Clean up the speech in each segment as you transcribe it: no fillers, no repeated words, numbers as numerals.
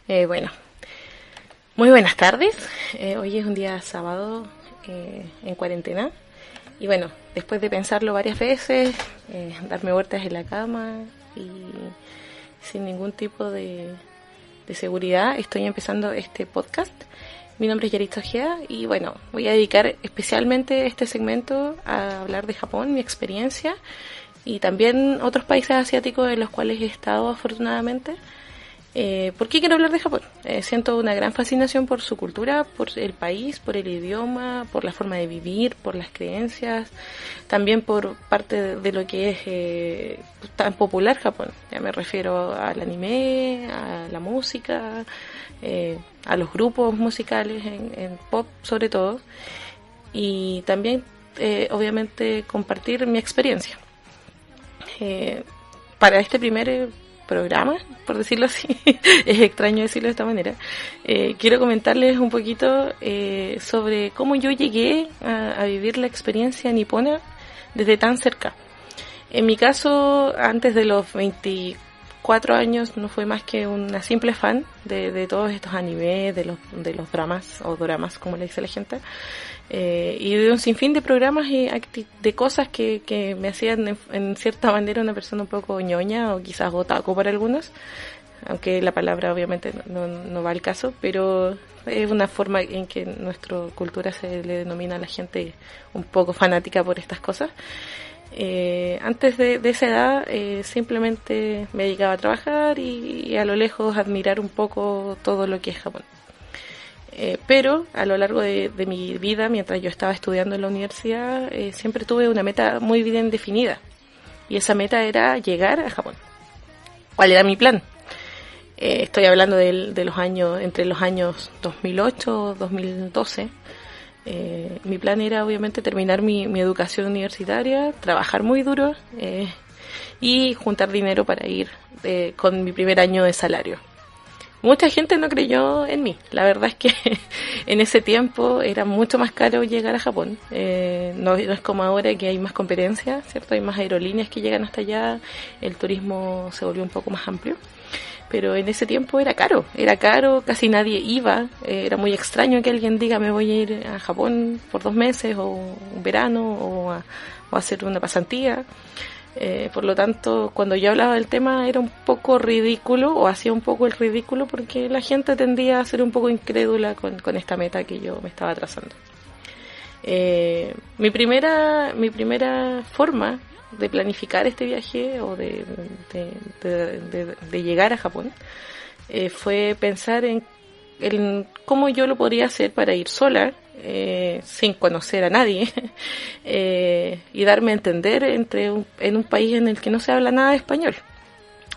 Bueno, muy buenas tardes. Hoy es un día sábado en cuarentena. Y bueno, después de pensarlo varias veces, darme vueltas en la cama y sin ningún tipo de seguridad, estoy empezando este podcast. Mi nombre es Yarito Ojea y bueno, voy a dedicar especialmente este segmento a hablar de Japón, mi experiencia y también otros países asiáticos en los cuales he estado afortunadamente. ¿Por qué quiero hablar de Japón? Siento una gran fascinación por su cultura, por el país, por el idioma, por la forma de vivir, por las creencias, también por parte de lo que es tan popular Japón. Ya me refiero al anime, a la música, a los grupos musicales en pop sobre todo, y también obviamente compartir mi experiencia. Para este primer programa, por decirlo así, es extraño decirlo de esta manera, quiero comentarles un poquito sobre cómo yo llegué a vivir la experiencia nipona desde tan cerca. En mi caso, antes de los 24 años, no fue más que una simple fan de todos estos animes, de los dramas, o doramas, como le dice la gente, y de un sinfín de programas y de cosas que me hacían en cierta manera una persona un poco ñoña o quizás otaku para algunos, aunque la palabra obviamente no va al caso, pero es una forma en que en nuestra cultura se le denomina a la gente un poco fanática por estas cosas. Antes de esa edad simplemente me dedicaba a trabajar y a lo lejos admirar un poco todo lo que es Japón. Pero a lo largo de mi vida, mientras yo estaba estudiando en la universidad, siempre tuve una meta muy bien definida. Y esa meta era llegar a Japón. ¿Cuál era mi plan? Estoy hablando de los años, entre los años 2008 y 2012. Mi plan era obviamente terminar mi educación universitaria, trabajar muy duro y juntar dinero para ir con mi primer año de salario. Mucha gente no creyó en mí. La verdad es que en ese tiempo era mucho más caro llegar a Japón. No es como ahora que hay más competencia, ¿cierto? Hay más aerolíneas que llegan hasta allá. El turismo se volvió un poco más amplio. Pero en ese tiempo era caro, casi nadie iba. Era muy extraño que alguien diga me voy a ir a Japón por 2 meses o un verano o a hacer una pasantía. Por lo tanto, cuando yo hablaba del tema era un poco ridículo o hacía un poco el ridículo porque la gente tendía a ser un poco incrédula con esta meta que yo me estaba trazando. Mi primera forma de planificar este viaje o de llegar a Japón fue pensar en cómo yo lo podría hacer para ir sola, sin conocer a nadie, y darme a entender en un país en el que no se habla nada de español,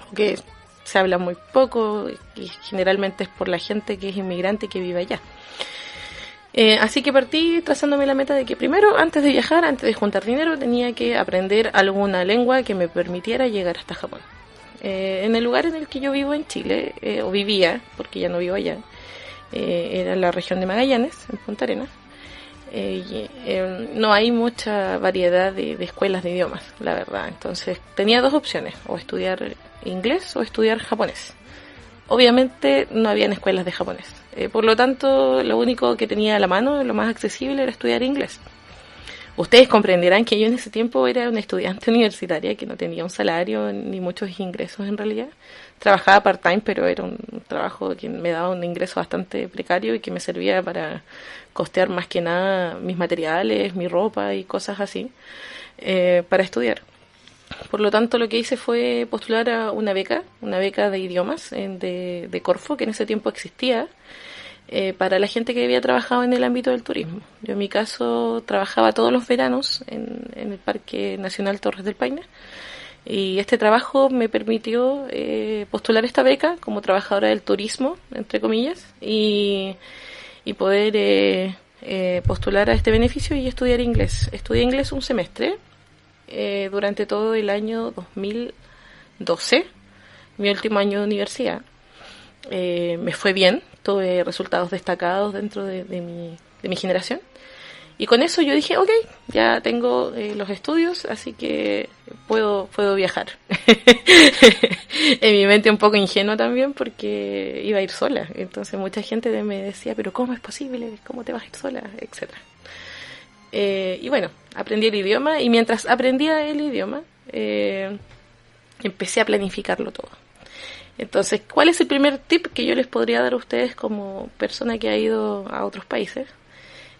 o que se habla muy poco y generalmente es por la gente que es inmigrante que vive allá. Así que partí trazándome la meta de que primero, antes de viajar, antes de juntar dinero, tenía que aprender alguna lengua que me permitiera llegar hasta Japón. En el lugar en el que yo vivo en Chile, o vivía, porque ya no vivo allá, era la región de Magallanes, en Punta Arenas. No hay mucha variedad de escuelas de idiomas, la verdad. Entonces tenía 2 opciones, o estudiar inglés o estudiar japonés. Obviamente no habían escuelas de japonés. Por lo tanto, lo único que tenía a la mano, lo más accesible, era estudiar inglés. Ustedes comprenderán que yo en ese tiempo era una estudiante universitaria que no tenía un salario ni muchos ingresos en realidad. Trabajaba part-time, pero era un trabajo que me daba un ingreso bastante precario y que me servía para costear más que nada mis materiales, mi ropa y cosas así, para estudiar. Por lo tanto, lo que hice fue postular a una beca de idiomas de Corfo, que en ese tiempo existía, para la gente que había trabajado en el ámbito del turismo. Yo en mi caso trabajaba todos los veranos en el Parque Nacional Torres del Paine, y este trabajo me permitió postular esta beca como trabajadora del turismo, entre comillas, y poder postular a este beneficio y estudiar inglés. Estudié inglés un semestre durante todo el año 2012, mi último año de universidad. Me fue bien, tuve resultados destacados dentro de mi generación Y con eso yo dije, ok, ya tengo los estudios, así que puedo viajar. En mi mente un poco ingenua también, porque iba a ir sola. Entonces mucha gente me decía, pero ¿cómo es posible? ¿Cómo te vas a ir sola? Etcétera. Y bueno, aprendí el idioma, y mientras aprendía el idioma, empecé a planificarlo todo. Entonces, ¿cuál es el primer tip que yo les podría dar a ustedes como persona que ha ido a otros países?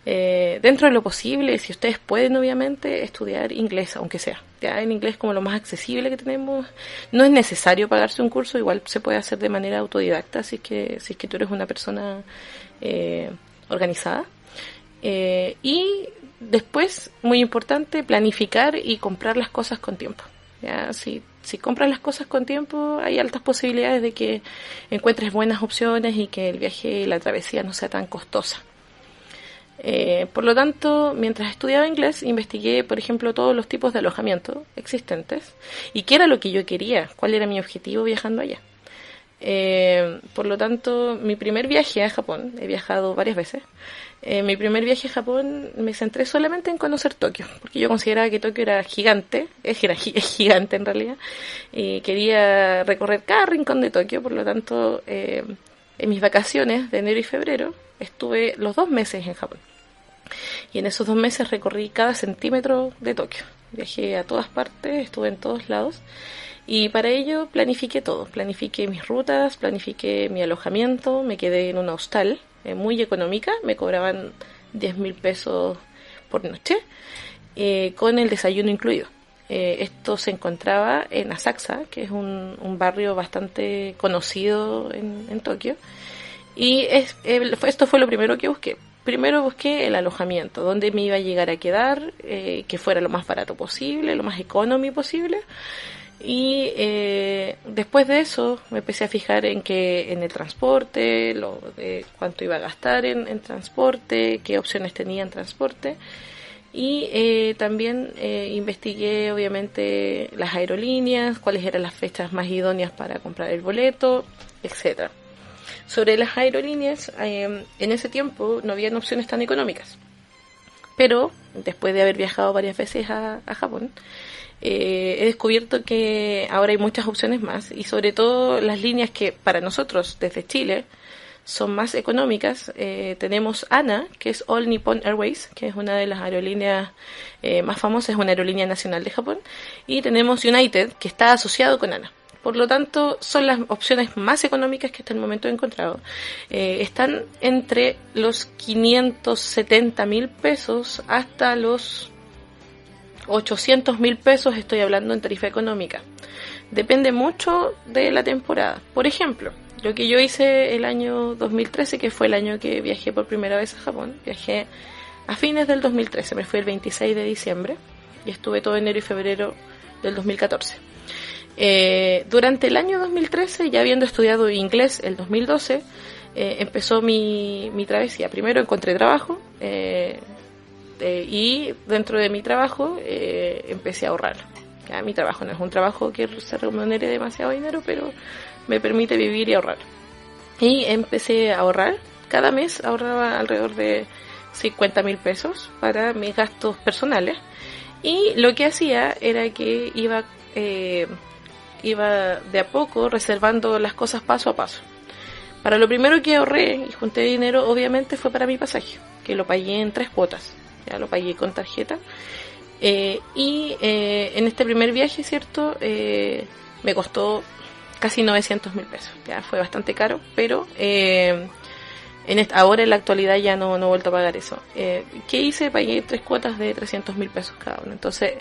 Dentro de lo posible, si ustedes pueden, obviamente, estudiar inglés, aunque sea. Ya en inglés, como lo más accesible que tenemos, no es necesario pagarse un curso, igual se puede hacer de manera autodidacta, si es que tú eres una persona organizada. Y después, muy importante, planificar y comprar las cosas con tiempo. Ya, si compras las cosas con tiempo, hay altas posibilidades de que encuentres buenas opciones y que el viaje y la travesía no sea tan costosa. Por lo tanto, mientras estudiaba inglés, investigué, por ejemplo, todos los tipos de alojamiento existentes y qué era lo que yo quería, cuál era mi objetivo viajando allá. Por lo tanto, mi primer viaje a Japón, he viajado varias veces, mi primer viaje a Japón me centré solamente en conocer Tokio, porque yo consideraba que Tokio era gigante, es gigante en realidad, y quería recorrer cada rincón de Tokio. Por lo tanto, en mis vacaciones de enero y febrero estuve los 2 meses en Japón. Y en esos 2 meses recorrí cada centímetro de Tokio. Viajé a todas partes, estuve en todos lados. Y para ello planifiqué todo. Planifiqué mis rutas, planifiqué mi alojamiento. Me quedé en una hostal muy económica. Me cobraban 10.000 pesos por noche, con el desayuno incluido. Esto se encontraba en Asakusa, que es un barrio bastante conocido en Tokio. Y esto fue lo primero que busqué. Primero busqué el alojamiento, dónde me iba a llegar a quedar, que fuera lo más barato posible, lo más económico posible. Y después de eso me empecé a fijar en el transporte, cuánto iba a gastar en transporte, qué opciones tenía en transporte. Y también investigué obviamente las aerolíneas, cuáles eran las fechas más idóneas para comprar el boleto, etcétera. Sobre las aerolíneas, en ese tiempo no habían opciones tan económicas. Pero después de haber viajado varias veces a Japón, he descubierto que ahora hay muchas opciones más, y sobre todo las líneas que para nosotros desde Chile son más económicas. Tenemos ANA, que es All Nippon Airways, que es una de las aerolíneas más famosas, es una aerolínea nacional de Japón, y tenemos United, que está asociado con ANA. Por lo tanto, son las opciones más económicas que hasta el momento he encontrado. Están entre los 570.000 pesos hasta los 800.000 pesos, estoy hablando en tarifa económica. Depende mucho de la temporada. Por ejemplo, lo que yo hice el año 2013, que fue el año que viajé por primera vez a Japón, viajé a fines del 2013, me fui el 26 de diciembre y estuve todo enero y febrero del 2014. Durante el año 2013, ya habiendo estudiado inglés el 2012, empezó mi travesía. Primero encontré trabajo, y dentro de mi trabajo empecé a ahorrar. Ya, mi trabajo no es un trabajo que se remunere demasiado dinero, pero me permite vivir y ahorrar. Y empecé a ahorrar. Cada mes ahorraba alrededor de 50.000 pesos para mis gastos personales. Y lo que hacía era que iba de a poco reservando las cosas paso a paso. Para lo primero que ahorré y junté dinero, obviamente, fue para mi pasaje, que lo pagué en 3 cuotas. Ya lo pagué con tarjeta. Y en este primer viaje, ¿cierto? Me costó casi 900.000 pesos. Ya fue bastante caro, pero ahora en la actualidad ya no he vuelto a pagar eso. ¿Qué hice? Pagué 3 cuotas de 300.000 pesos cada una. Entonces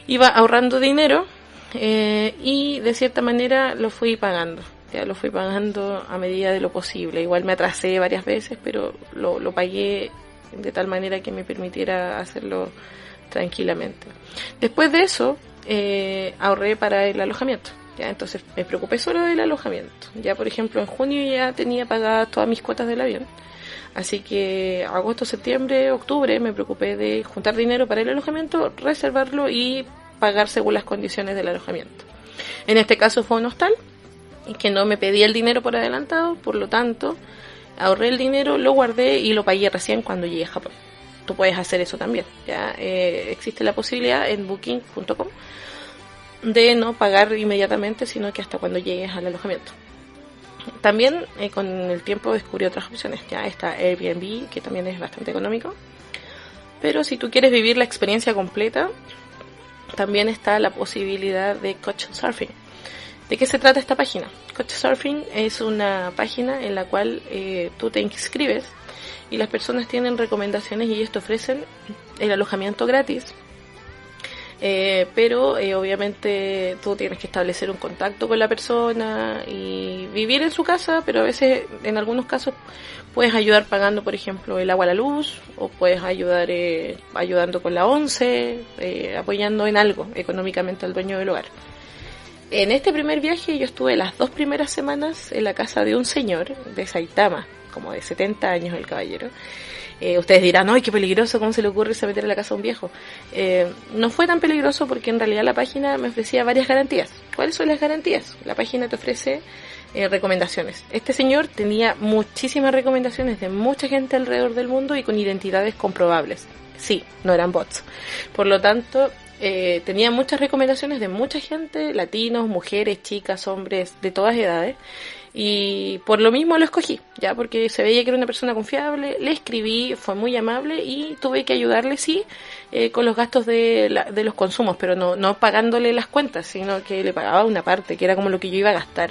iba ahorrando dinero, y de cierta manera lo fui pagando. Ya lo fui pagando a medida de lo posible. Igual me atrasé varias veces, pero lo pagué de tal manera que me permitiera hacerlo tranquilamente. Después de eso, ahorré para el alojamiento. Ya, entonces me preocupé solo del alojamiento. Ya, por ejemplo, en junio ya tenía pagadas todas mis cuotas del avión. Así que agosto, septiembre, octubre me preocupé de juntar dinero para el alojamiento, reservarlo y pagar según las condiciones del alojamiento. En este caso fue un hostal y que no me pedía el dinero por adelantado, por lo tanto ahorré el dinero, lo guardé y lo pagué recién cuando llegué a Japón. tú puedes hacer eso también. Ya existe la posibilidad en booking.com de no pagar inmediatamente, sino que hasta cuando llegues al alojamiento. También con el tiempo descubrí otras opciones. Ya está Airbnb, que también es bastante económico. Pero si tú quieres vivir la experiencia completa, también está la posibilidad de Couchsurfing. ¿De qué se trata esta página? Couchsurfing es una página en la cual tú te inscribes y las personas tienen recomendaciones y ellos te ofrecen el alojamiento gratis. Pero obviamente tú tienes que establecer un contacto con la persona y vivir en su casa, pero a veces, en algunos casos, puedes ayudar pagando, por ejemplo, el agua, la luz, o puedes ayudar ayudando con la once, apoyando en algo económicamente al dueño del hogar. En este primer viaje yo estuve las 2 primeras semanas en la casa de un señor de Saitama, como de 70 años el caballero. Ustedes dirán, ¡ay, qué peligroso! ¿Cómo se le ocurre irse a meter en la casa de un viejo? No fue tan peligroso porque en realidad la página me ofrecía varias garantías. ¿Cuáles son las garantías? La página te ofrece recomendaciones. Este señor tenía muchísimas recomendaciones de mucha gente alrededor del mundo y con identidades comprobables. Sí, no eran bots. Por lo tanto, tenía muchas recomendaciones de mucha gente, latinos, mujeres, chicas, hombres, de todas edades. Y por lo mismo lo escogí, ya, porque se veía que era una persona confiable, le escribí, fue muy amable y tuve que ayudarle, sí, con los gastos de los consumos, pero no pagándole las cuentas, sino que le pagaba una parte, que era como lo que yo iba a gastar.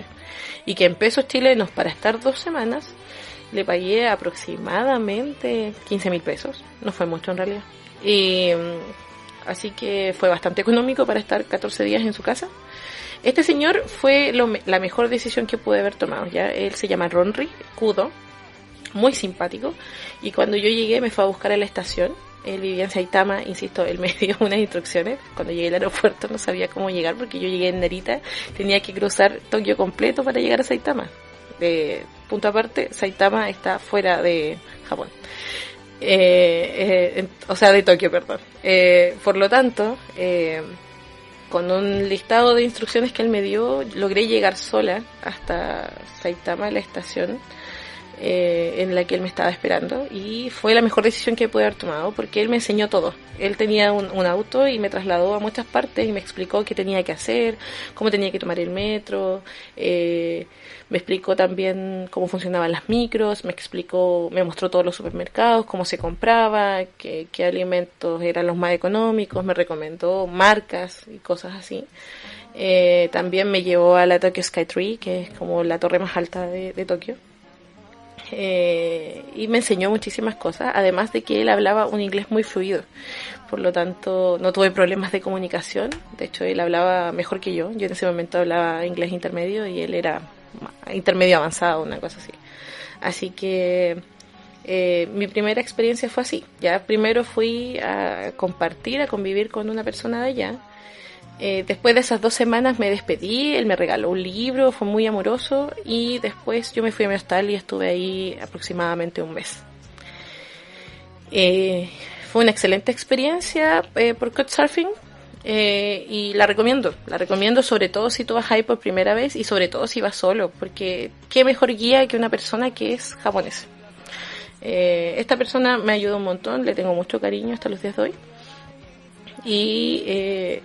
Y que en pesos chilenos, para estar 2 semanas, le pagué aproximadamente 15.000 pesos, no fue mucho en realidad. Y así que fue bastante económico para estar 14 días en su casa. Este señor fue la mejor decisión que pude haber tomado, ¿ya? Él se llama Ronri Kudo, muy simpático, y cuando yo llegué me fue a buscar a la estación. Él vivía en Saitama, insisto, él me dio unas instrucciones. Cuando llegué al aeropuerto no sabía cómo llegar porque yo llegué en Narita, tenía que cruzar Tokio completo para llegar a Saitama. De punto aparte, Saitama está fuera de Japón. O sea, de Tokio, perdón. Por lo tanto, con un listado de instrucciones que él me dio, logré llegar sola hasta Saitama, la estación en la que él me estaba esperando, y fue la mejor decisión que pude haber tomado porque él me enseñó todo. Él tenía un auto y me trasladó a muchas partes y me explicó qué tenía que hacer, cómo tenía que tomar el metro, me explicó también cómo funcionaban las micros, me mostró todos los supermercados, cómo se compraba, qué alimentos eran los más económicos, me recomendó marcas y cosas así. También me llevó a la Tokyo Sky Tree, que es como la torre más alta de Tokio. Y me enseñó muchísimas cosas, además de que él hablaba un inglés muy fluido, por lo tanto no tuve problemas de comunicación. De hecho, él hablaba mejor que yo en ese momento hablaba inglés intermedio y él era intermedio avanzado, una cosa así. Así que mi primera experiencia fue así, ya primero fui a compartir, a convivir con una persona de allá. Después de esas 2 semanas me despedí, él me regaló un libro, fue muy amoroso, y después yo me fui a mi hostal y estuve ahí aproximadamente un mes. Fue una excelente experiencia por Couchsurfing, y la recomiendo sobre todo si tú vas ahí por primera vez y sobre todo si vas solo, porque qué mejor guía que una persona que es japonesa. Esta persona me ayudó un montón, le tengo mucho cariño hasta los días de hoy. Y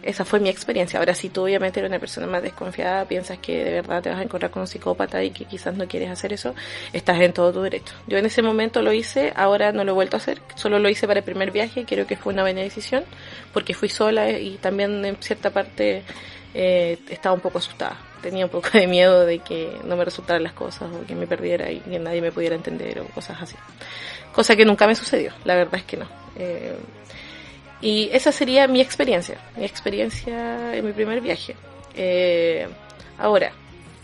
esa fue mi experiencia. Ahora, si tú obviamente eres una persona más desconfiada, piensas que de verdad te vas a encontrar con un psicópata y que quizás no quieres hacer eso, estás en todo tu derecho. Yo en ese momento lo hice, ahora no lo he vuelto a hacer, solo lo hice para el primer viaje, creo que fue una buena decisión, porque fui sola y también en cierta parte estaba un poco asustada. Tenía un poco de miedo de que no me resultaran las cosas o que me perdiera y que nadie me pudiera entender o cosas así. Cosa que nunca me sucedió, la verdad es que no. Y esa sería mi experiencia en mi primer viaje. Ahora,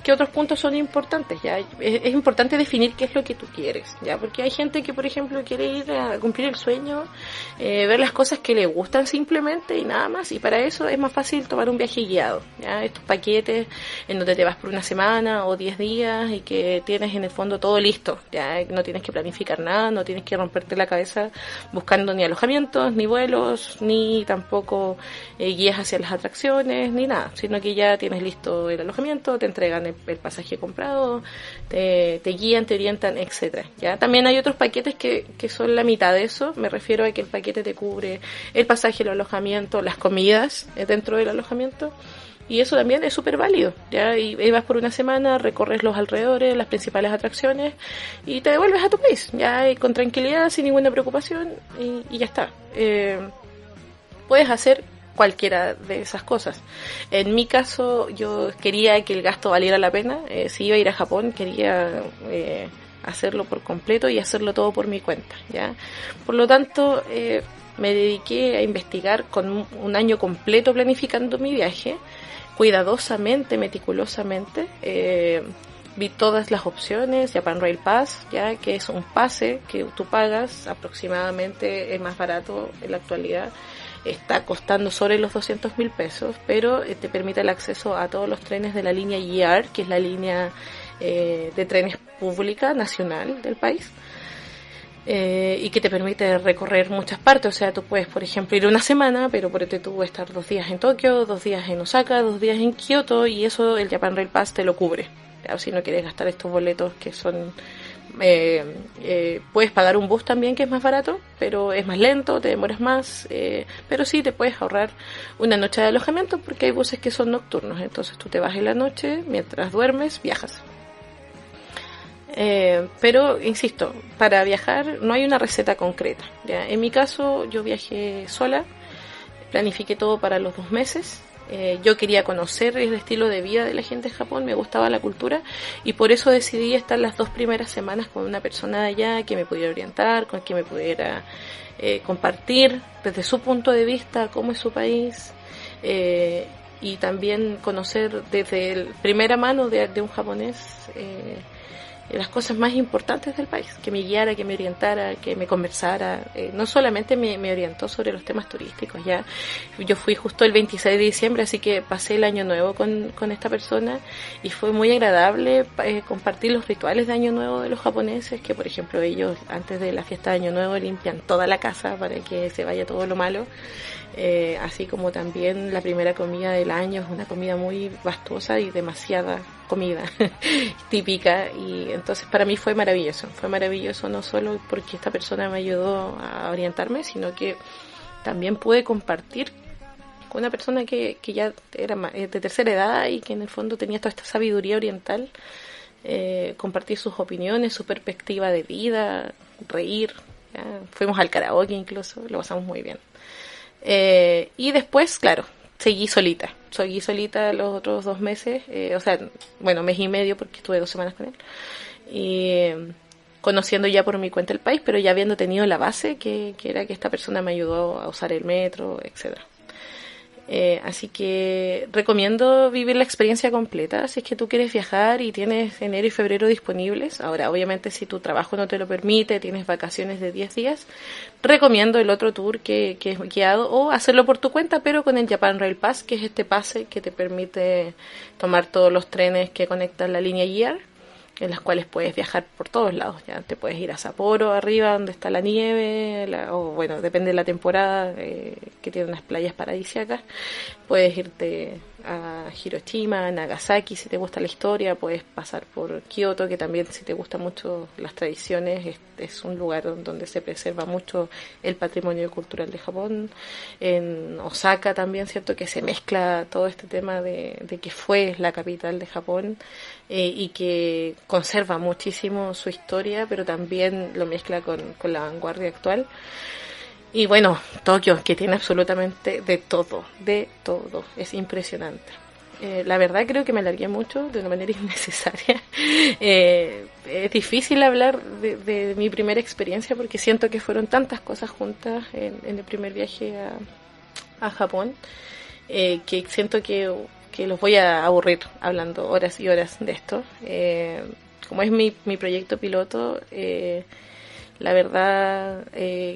¿qué otros puntos son importantes? Ya es importante definir qué es lo que tú quieres, ya, porque hay gente que, por ejemplo, quiere ir a cumplir el sueño, ver las cosas que le gustan simplemente y nada más, y para eso es más fácil tomar un viaje guiado, ya, estos paquetes en donde te vas por una semana o 10 días y que tienes en el fondo todo listo, ya, no tienes que planificar nada, no tienes que romperte la cabeza buscando ni alojamientos, ni vuelos, ni tampoco guías hacia las atracciones, ni nada, sino que ya tienes listo el alojamiento, te entregan el el pasaje comprado, te guían, te orientan, etcétera. Ya también hay otros paquetes que son la mitad de eso. Me refiero a que el paquete te cubre el pasaje, el alojamiento, las comidas dentro del alojamiento. Y eso también es súper válido, ¿ya? Y vas por una semana, recorres los alrededores, las principales atracciones y te devuelves a tu país, ya, y con tranquilidad, sin ninguna preocupación y ya está. Puedes hacer cualquiera de esas cosas. En mi caso, yo quería que el gasto valiera la pena. Si iba a ir a Japón, quería hacerlo por completo y hacerlo todo por mi cuenta, ¿ya? Por lo tanto, me dediqué a investigar con un año completo planificando mi viaje, cuidadosamente, meticulosamente. Vi todas las opciones, Japan Rail Pass, ya que es un pase que tú pagas aproximadamente, el más barato en la actualidad está costando sobre los 200.000 pesos, pero te permite el acceso a todos los trenes de la línea JR, que es la línea de trenes pública nacional del país. Y que te permite recorrer muchas partes. O sea, tú puedes, por ejemplo, ir una semana, pero por tú puedes estar 2 días en Tokio, 2 días en Osaka, 2 días en Kioto, y eso el Japan Rail Pass te lo cubre. O si no quieres gastar estos boletos que son... puedes pagar un bus también, que es más barato, pero es más lento, te demoras más, pero sí te puedes ahorrar una noche de alojamiento, porque hay buses que son nocturnos. Entonces tú te vas en la noche, mientras duermes, viajas. Pero, insisto, para viajar no hay una receta concreta, ¿ya? En mi caso, yo viajé sola, planifiqué todo para los 2 meses. Yo quería conocer el estilo de vida de la gente en Japón, me gustaba la cultura, y por eso decidí estar las 2 primeras semanas con una persona de allá que me pudiera orientar, con quien me pudiera compartir desde su punto de vista cómo es su país, y también conocer desde primera mano de un japonés las cosas más importantes del país, que me guiara, que me orientara, que me conversara. No solamente me orientó sobre los temas turísticos, ya yo fui justo el 26 de diciembre, así que pasé el año nuevo con esta persona y fue muy agradable compartir los rituales de año nuevo de los japoneses, que por ejemplo ellos antes de la fiesta de año nuevo limpian toda la casa para que se vaya todo lo malo. Así como también la primera comida del año es una comida muy fastuosa y demasiada comida típica, y entonces para mí fue maravilloso no solo porque esta persona me ayudó a orientarme, sino que también pude compartir con una persona que ya era de tercera edad y que en el fondo tenía toda esta sabiduría oriental, compartir sus opiniones, su perspectiva de vida, reír, ¿ya? Fuimos al karaoke incluso, lo pasamos muy bien. Y después, claro, seguí solita los otros 2 meses, o sea, bueno, mes y medio porque estuve 2 semanas con él, y conociendo ya por mi cuenta el país, pero ya habiendo tenido la base que era que esta persona me ayudó a usar el metro, etcétera. Así que recomiendo vivir la experiencia completa si es que tú quieres viajar y tienes enero y febrero disponibles. Ahora, obviamente, si tu trabajo no te lo permite, tienes vacaciones de 10 días, recomiendo el otro tour que es guiado, o hacerlo por tu cuenta, pero con el Japan Rail Pass, que es este pase que te permite tomar todos los trenes que conectan la línea JR, en las cuales puedes viajar por todos lados. Ya te puedes ir a Sapporo, arriba donde está la nieve, o bueno, depende de la temporada, que tiene unas playas paradisíacas. Puedes irte a Hiroshima, Nagasaki, si te gusta la historia. Puedes pasar por Kioto, que también, si te gustan mucho las tradiciones, es un lugar donde se preserva mucho el patrimonio cultural de Japón. En Osaka también, cierto, que se mezcla todo este tema de que fue la capital de Japón, y que conserva muchísimo su historia, pero también lo mezcla con la vanguardia actual. Y bueno, Tokio, que tiene absolutamente de todo, es impresionante. La verdad creo que me alargué mucho de una manera innecesaria. Es difícil hablar de mi primera experiencia porque siento que fueron tantas cosas juntas en el primer viaje a Japón, que siento que los voy a aburrir hablando horas y horas de esto. Como es mi proyecto piloto, la verdad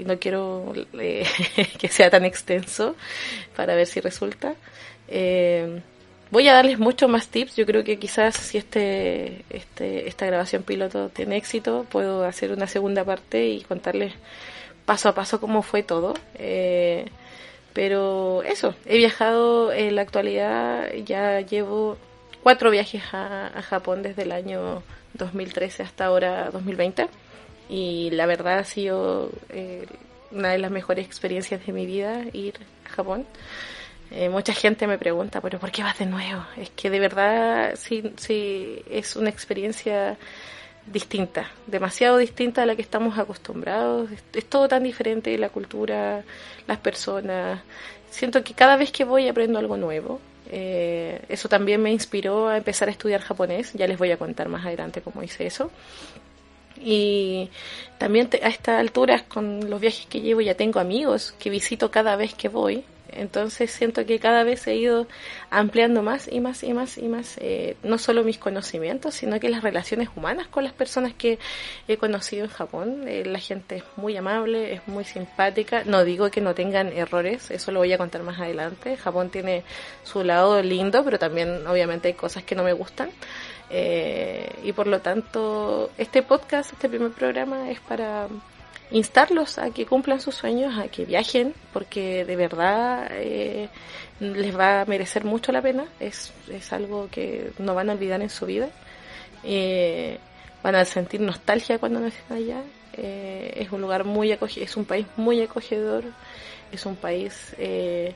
no quiero que sea tan extenso para ver si resulta. Voy a darles muchos más tips. Yo creo que quizás si esta grabación piloto tiene éxito, puedo hacer una segunda parte y contarles paso a paso cómo fue todo. Pero eso, he viajado en la actualidad, ya llevo 4 viajes a Japón desde el año 2013 hasta ahora 2020, y la verdad ha sido una de las mejores experiencias de mi vida ir a Japón. Mucha gente me pregunta, pero ¿por qué vas de nuevo? Es que de verdad sí es una experiencia distinta, demasiado distinta a la que estamos acostumbrados. Es todo tan diferente, la cultura, las personas. Siento que cada vez que voy aprendo algo nuevo. Eso también me inspiró a empezar a estudiar japonés. Ya les voy a contar más adelante cómo hice eso. Y también a estas alturas, con los viajes que llevo, ya tengo amigos que visito cada vez que voy. Entonces siento que cada vez he ido ampliando más y más y más y más, no solo mis conocimientos, sino que las relaciones humanas con las personas que he conocido en Japón. La gente es muy amable, es muy simpática. No digo que no tengan errores, eso lo voy a contar más adelante. Japón tiene su lado lindo, pero también obviamente hay cosas que no me gustan. Y por lo tanto, este podcast, este primer programa, es para instarlos a que cumplan sus sueños, a que viajen, porque de verdad les va a merecer mucho la pena. Es algo que no van a olvidar en su vida. Van a sentir nostalgia cuando no estén allá. Es un lugar muy es un país muy acogedor, es un país que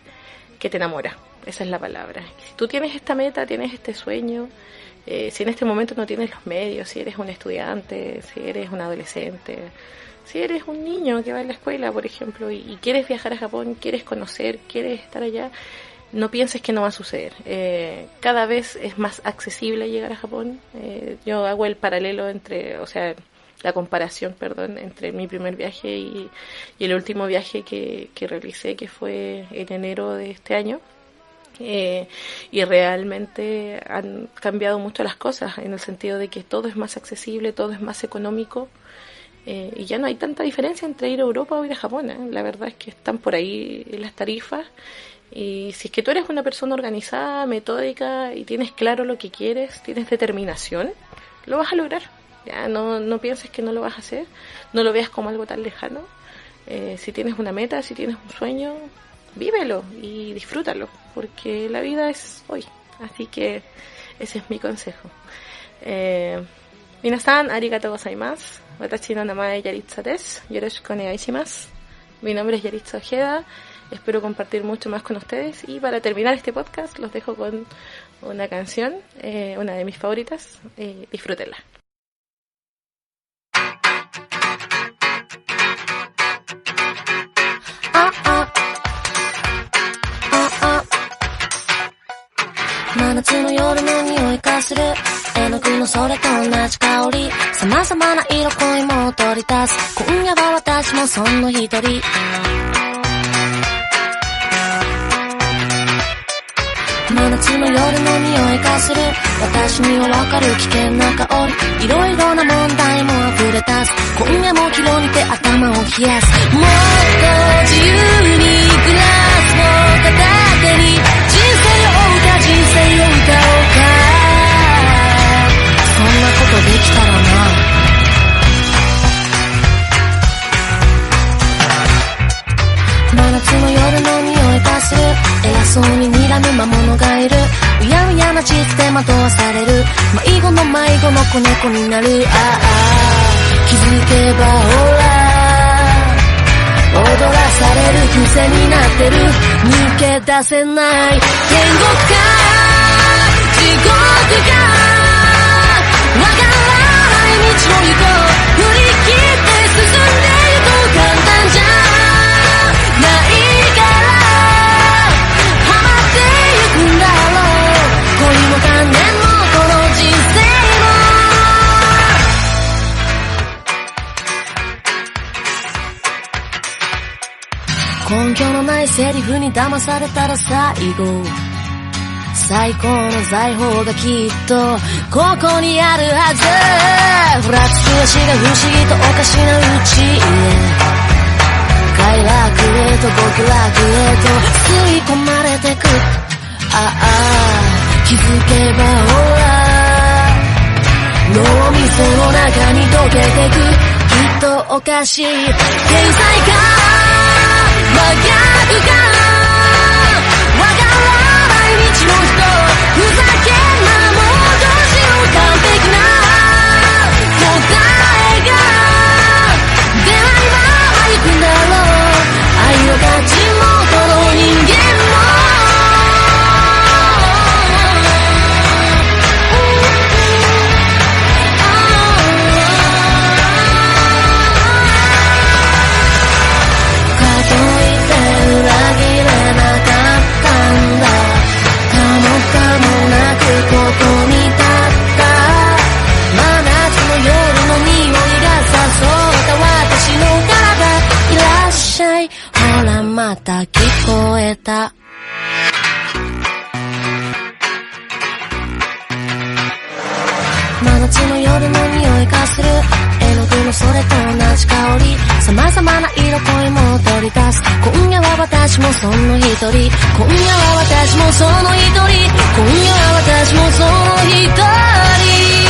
te enamora, esa es la palabra. Si tú tienes esta meta, tienes este sueño, si en este momento no tienes los medios, si eres un estudiante, si eres un adolescente, si eres un niño que va a la escuela, por ejemplo, y quieres viajar a Japón, quieres conocer, quieres estar allá, no pienses que no va a suceder. Cada vez es más accesible llegar a Japón. Yo hago el paralelo la comparación, entre mi primer viaje y el último viaje que realicé, que fue en enero de este año. Y realmente han cambiado mucho las cosas, en el sentido de que todo es más accesible, todo es más económico. Y ya no hay tanta diferencia entre ir a Europa o ir a Japón, La verdad es que están por ahí las tarifas, y si es que tú eres una persona organizada, metódica, y tienes claro lo que quieres, tienes determinación, lo vas a lograr. Ya no pienses que no lo vas a hacer, no lo veas como algo tan lejano. Si tienes una meta, si tienes un sueño, vívelo y disfrútalo, porque la vida es hoy. Así que ese es mi consejo. Minasan, arigatou gozaimasu. Watashi no namae Yaritza desu. Yoroshiku onegai shimasu. Mi nombre es Yaritza Ojeda. Espero compartir mucho más con ustedes. Y para terminar este podcast, los dejo con una canción, una de mis favoritas. Disfrútenla. Manatsu no yoru no niyoi ga suru. 絵の具のそれと同じ香り。様々な色恋も取り出す。今夜は私もその一人。真夏の夜の匂いがする。私にはわかる危険な香り。いろいろな問題も溢れ出す。今夜も気にて頭を冷やす。もっと自由にグラスを片手に人生を歌おうか。そんなことできたらな。真夏の夜の匂いがする。偉そうに睨む魔物がいる。うやうやな地図で惑わされる。迷子の子猫になる。ああ気づけばほら踊らされる癖になってる。抜け出せない天国か地獄かわからない道を行こう。振り切って進んでいこう。簡単じゃないからハマってゆくんだろう。恋も観念もこの人生も。根拠のないセリフに騙されたら最高の財宝がきっとここにあるはず。ふらつき足が不思議とおかしなうちへ快楽へと極楽へと吸い込まれてく。ああ気づけばほら脳みその中に溶けてく。きっとおかしい天才か真逆かわからない道の人ふざけんなもまた聞こえた。真夏の夜の匂いがする、絵の具のそれと同じ香り、様々な色恋も取り出す。今夜は私もその一人、今夜は私もその一人、今夜は私もその一人。